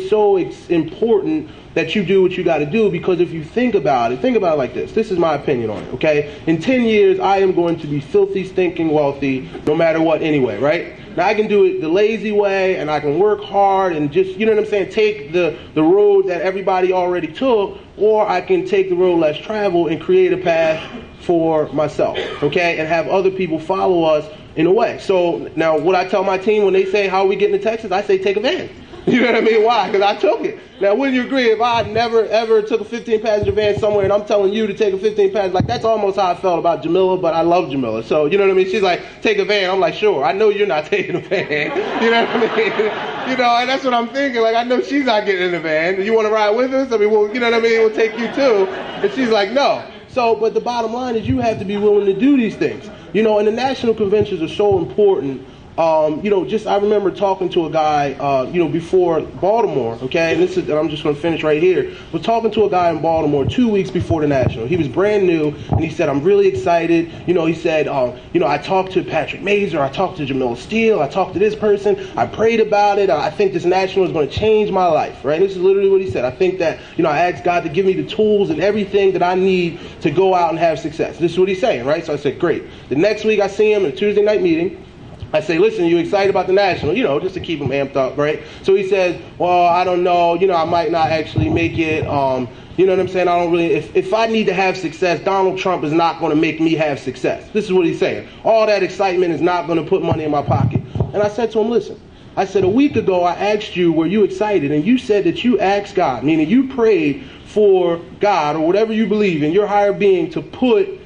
so important that you do what you got to do, because if you think about it like this. This is my opinion on it, okay? In 10 years, I am going to be filthy, stinking wealthy, no matter what anyway, right? Now, I can do it the lazy way, and I can work hard and just, you know what I'm saying, take the road that everybody already took, or I can take the road less traveled and create a path for myself, okay? And have other people follow us in a way. So now what I tell my team when they say, how are we getting to Texas? I say, take a van. You know what I mean? Why? Because I took it. Now, wouldn't you agree if I never, ever took a 15-passenger van somewhere and I'm telling you to take a 15-passenger, like that's almost how I felt about Jamilla, but I love Jamilla. So, you know what I mean? She's like, take a van. I'm like, sure. I know you're not taking a van. You know what I mean? You know, and that's what I'm thinking. Like, I know she's not getting in the van. You want to ride with us? I mean, well, you know what I mean? We'll take you too. And she's like, no. So, but the bottom line is you have to be willing to do these things. You know, and the national conventions are so important. You know, just I remember talking to a guy, you know, before Baltimore, okay, and I'm just going to finish right here. We're talking to a guy in Baltimore 2 weeks before the National. He was brand new, and he said, I'm really excited. You know, he said, you know, I talked to Patrick Mazer, I talked to Jamilla Steele, I talked to this person, I prayed about it, I think this National is going to change my life, right? This is literally what he said. I think that, you know, I asked God to give me the tools and everything that I need to go out and have success. This is what he's saying, right? So I said, great. The next week I see him in a Tuesday night meeting. I say, listen, you excited about the National? You know, just to keep him amped up, right? So he says, well, I don't know. You know, I might not actually make it. You know what I'm saying? I don't really, if I need to have success, Donald Trump is not going to make me have success. This is what he's saying. All that excitement is not going to put money in my pocket. And I said to him, listen, I said, a week ago I asked you, were you excited? And you said that you asked God, meaning you prayed for God or whatever you believe in, your higher being, to put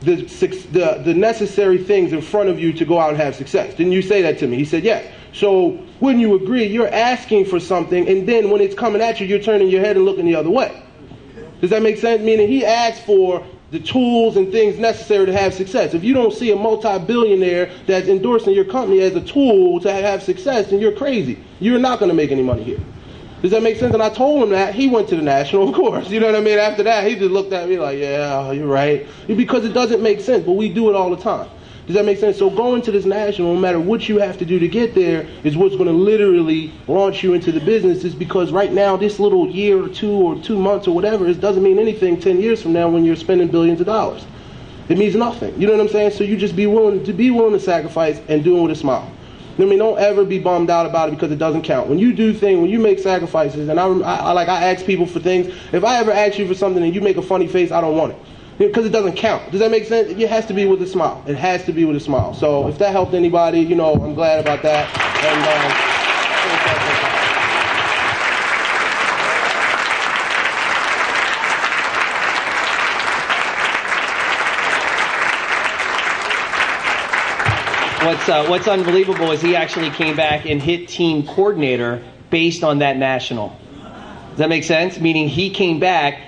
the necessary things in front of you to go out and have success. Didn't you say that to me? He said, yes. So wouldn't you agree, you're asking for something, and then when it's coming at you, you're turning your head and looking the other way. Does that make sense? Meaning he asked for the tools and things necessary to have success. If you don't see a multi-billionaire that's endorsing your company as a tool to have success, then you're crazy. You're not going to make any money here. Does that make sense? And I told him that. He went to the National, of course. You know what I mean? After that, he just looked at me like, yeah, you're right. Because it doesn't make sense, but we do it all the time. Does that make sense? So going to this National, no matter what you have to do to get there, is what's going to literally launch you into the business. Is because right now, this little year or 2 months or whatever, it doesn't mean anything 10 years from now when you're spending billions of dollars. It means nothing. You know what I'm saying? So you just be willing to sacrifice and do it with a smile. I mean, don't ever be bummed out about it because it doesn't count. When you do things, when you make sacrifices, and I ask people for things. If I ever ask you for something and you make a funny face, I don't want it. Because it doesn't count. Does that make sense? It has to be with a smile. It has to be with a smile. So if that helped anybody, you know, I'm glad about that. And What's unbelievable is he actually came back and hit team coordinator based on that National. Does that make sense? Meaning he came back